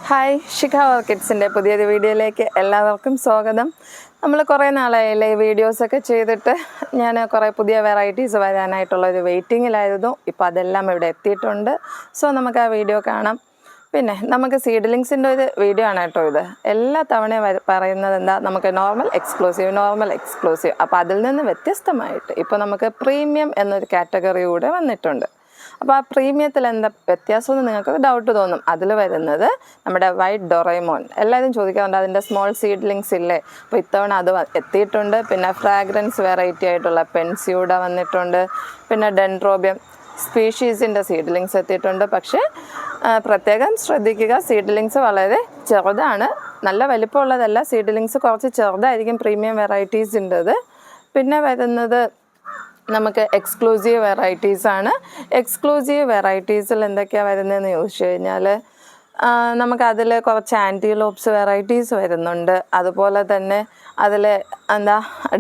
Hi, Shikha ഓർക്കിഡ്സിൻ്റെ പുതിയൊരു വീഡിയോയിലേക്ക് എല്ലാവർക്കും സ്വാഗതം. നമ്മൾ കുറേ നാളായില്ലേ ഈ വീഡിയോസൊക്കെ ചെയ്തിട്ട്. ഞാൻ കുറേ പുതിയ വെറൈറ്റീസ് വരാനായിട്ടുള്ളൊരു വെയിറ്റിങ്ങിലായിരുന്നു. ഇപ്പോൾ അതെല്ലാം ഇവിടെ എത്തിയിട്ടുണ്ട്. സോ നമുക്ക് ആ വീഡിയോ കാണാം. പിന്നെ നമുക്ക് സീഡ്ലിങ്സിൻ്റെ ഒരു വീഡിയോ ആണ് കേട്ടോ ഇത്. എല്ലാ തവണയും പറയുന്നത് എന്താ, നമുക്ക് നോർമൽ എക്സ്ക്ലൂസീവ്. അപ്പോൾ അതിൽ നിന്ന് വ്യത്യസ്തമായിട്ട് ഇപ്പോൾ നമുക്ക് പ്രീമിയം എന്നൊരു കാറ്റഗറി കൂടെ വന്നിട്ടുണ്ട്. അപ്പോൾ ആ പ്രീമിയത്തിൽ എന്താ വ്യത്യാസമെന്ന് നിങ്ങൾക്ക് ഡൗട്ട് തോന്നും. അതിൽ വരുന്നത് നമ്മുടെ വൈറ്റ് ഡൊറൈമോൺ. എല്ലാവരും ചോദിക്കാറുണ്ട് അതിൻ്റെ സ്മോൾ സീഡ്ലിങ്സ് ഇല്ലേ. അപ്പോൾ ഇത്തവണ അത് എത്തിയിട്ടുണ്ട്. പിന്നെ ഫ്രാഗ്രൻസ് വെറൈറ്റി ആയിട്ടുള്ള പെൻസ്യൂഡ വന്നിട്ടുണ്ട്. പിന്നെ ഡെൻഡ്രോബിയം സ്പീഷീസിൻ്റെ സീഡ്ലിങ്സ് എത്തിയിട്ടുണ്ട്. പക്ഷേ പ്രത്യേകം ശ്രദ്ധിക്കുക, സീഡ്ലിങ്സ് വളരെ ചെറുതാണ്, നല്ല വലിപ്പമുള്ളതല്ല. സീഡ്ലിങ്സ് കുറച്ച് ചെറുതായിരിക്കും പ്രീമിയം വെറൈറ്റീസിൻ്റെത്. പിന്നെ വരുന്നത് നമുക്ക് എക്സ്ക്ലൂസീവ് വെറൈറ്റീസാണ്. എക്സ്ക്ലൂസീവ് വെറൈറ്റീസിൽ എന്തൊക്കെയാണ് വരുന്നതെന്ന് ചോദിച്ചു കഴിഞ്ഞാൽ നമുക്കതിൽ കുറച്ച് ആൻറ്റിലോപ്സ് വെറൈറ്റീസ് വരുന്നുണ്ട്. അതുപോലെ തന്നെ അതിൽ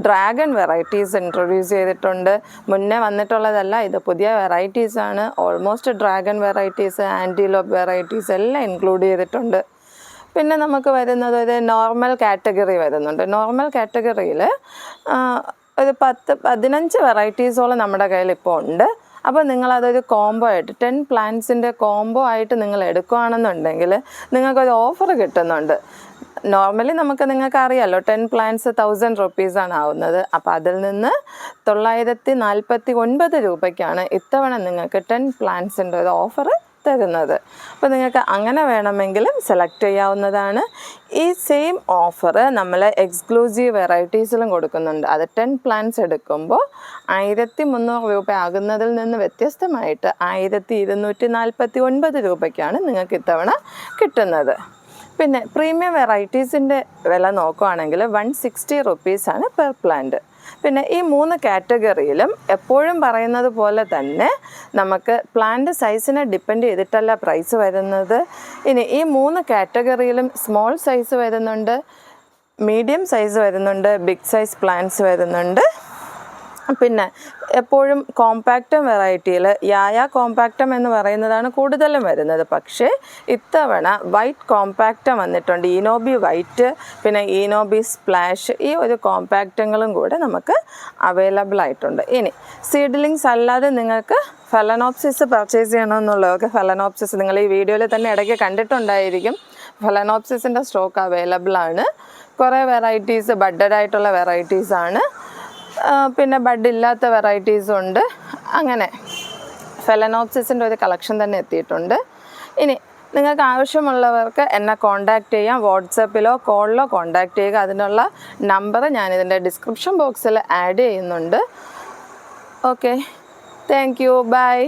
ഡ്രാഗൺ വെറൈറ്റീസ് ഇൻട്രൊഡ്യൂസ് ചെയ്തിട്ടുണ്ട്. മുന്നേ വന്നിട്ടുള്ളതല്ല, ഇത് പുതിയ വെറൈറ്റീസാണ്. ഓൾമോസ്റ്റ് ഡ്രാഗൺ വെറൈറ്റീസ്, ആൻറ്റിലോപ്പ് വെറൈറ്റീസ് എല്ലാം ഇൻക്ലൂഡ് ചെയ്തിട്ടുണ്ട്. പിന്നെ നമുക്ക് വരുന്നത് ഒരു നോർമൽ കാറ്റഗറി വരുന്നുണ്ട്. നോർമൽ കാറ്റഗറിയിൽ ഒരു 10-15 വെറൈറ്റീസോളം നമ്മുടെ കയ്യിൽ ഇപ്പോൾ ഉണ്ട്. അപ്പോൾ നിങ്ങളതൊരു കോംബോ ആയിട്ട് 10 പ്ലാന്റ്സിൻ്റെ കോംബോ ആയിട്ട് നിങ്ങൾ എടുക്കുകയാണെന്നുണ്ടെങ്കിൽ നിങ്ങൾക്കൊരു ഓഫർ കിട്ടുന്നുണ്ട്. നോർമലി നിങ്ങൾക്ക് അറിയാമല്ലോ 10 പ്ലാന്റ്സ് 1000 റുപ്പീസാണ് ആവുന്നത്. അപ്പോൾ അതിൽ നിന്ന് 949 രൂപയ്ക്കാണ് ഇത്തവണ നിങ്ങൾക്ക് 10 പ്ലാന്റ്സിൻ്റെ ഒരു ഓഫർ തരുന്നത്. അപ്പോൾ നിങ്ങൾക്ക് അങ്ങനെ വേണമെങ്കിലും സെലക്ട് ചെയ്യാവുന്നതാണ്. ഈ സെയിം ഓഫർ നമ്മൾ എക്സ്ക്ലൂസീവ് വെറൈറ്റീസിലും കൊടുക്കുന്നുണ്ട്. അത് 10 പ്ലാന്റ്സ് എടുക്കുമ്പോൾ 1300 രൂപ ആകുന്നതിൽ നിന്ന് വ്യത്യസ്തമായിട്ട് 1249 രൂപയ്ക്കാണ് നിങ്ങൾക്ക് ഇത്തവണ കിട്ടുന്നത്. പിന്നെ പ്രീമിയം വെറൈറ്റീസിൻ്റെ വില നോക്കുകയാണെങ്കിൽ 160 റുപ്പീസാണ് പെർ പ്ലാന്റ്. പിന്നെ ഈ 3 കാറ്റഗറിയിലും എപ്പോഴും പറയുന്നത് പോലെ തന്നെ നമുക്ക് പ്ലാന്റ് സൈസിനെ ഡിപ്പെൻഡ് ചെയ്തിട്ടല്ല പ്രൈസ് വരുന്നത്. ഇനി ഈ 3 കാറ്റഗറിയിലും സ്മോൾ സൈസ് വരുന്നുണ്ട്, മീഡിയം സൈസ് വരുന്നുണ്ട്, ബിഗ് സൈസ് പ്ലാന്റ്സ് വരുന്നുണ്ട്. പിന്നെ എപ്പോഴും കോമ്പാക്റ്റം വെറൈറ്റിയിൽ യായ കോമ്പാക്റ്റം എന്ന് പറയുന്നതാണ് കൂടുതലും വരുന്നത്. പക്ഷേ ഇത്തവണ വൈറ്റ് കോമ്പാക്റ്റം വന്നിട്ടുണ്ട്. ഈനോബി വൈറ്റ്, പിന്നെ ഈനോബി സ്പ്ലാഷ്, ഈ ഒരു കോമ്പാക്റ്റങ്ങളും കൂടെ നമുക്ക് അവൈലബിൾ ആയിട്ടുണ്ട്. ഇനി സീഡ്ലിങ്സ് അല്ലാതെ നിങ്ങൾക്ക് ഫലനോപ്സിസ് പർച്ചേസ് ചെയ്യണമെന്നുള്ളവർക്ക് ഫലനോപ്സിസ് നിങ്ങൾ ഈ വീഡിയോയിൽ തന്നെ ഇടയ്ക്ക് കണ്ടിട്ടുണ്ടായിരിക്കും. ഫലനോപ്സിസിൻ്റെ സ്റ്റോക്ക് അവൈലബിൾ ആണ്. കുറേ വെറൈറ്റീസ് ബഡഡ് ആയിട്ടുള്ള വെറൈറ്റീസാണ്, പിന്നെ ബഡ് ഇല്ലാത്ത വെറൈറ്റീസും ഉണ്ട്. അങ്ങനെ ഫെലനോപ്സിസിൻ്റെ ഒരു കളക്ഷൻ തന്നെ എത്തിയിട്ടുണ്ട്. ഇനി നിങ്ങൾക്ക് ആവശ്യമുള്ളവർക്ക് എന്നെ കോൺടാക്റ്റ് ചെയ്യാം. വാട്സപ്പിലോ കോളിലോ കോൺടാക്റ്റ് ചെയ്യുക. അതിനുള്ള നമ്പർ ഞാനിതിൻ്റെ ഡിസ്ക്രിപ്ഷൻ ബോക്സിൽ ആഡ് ചെയ്യുന്നുണ്ട്. Okay, thank you, by.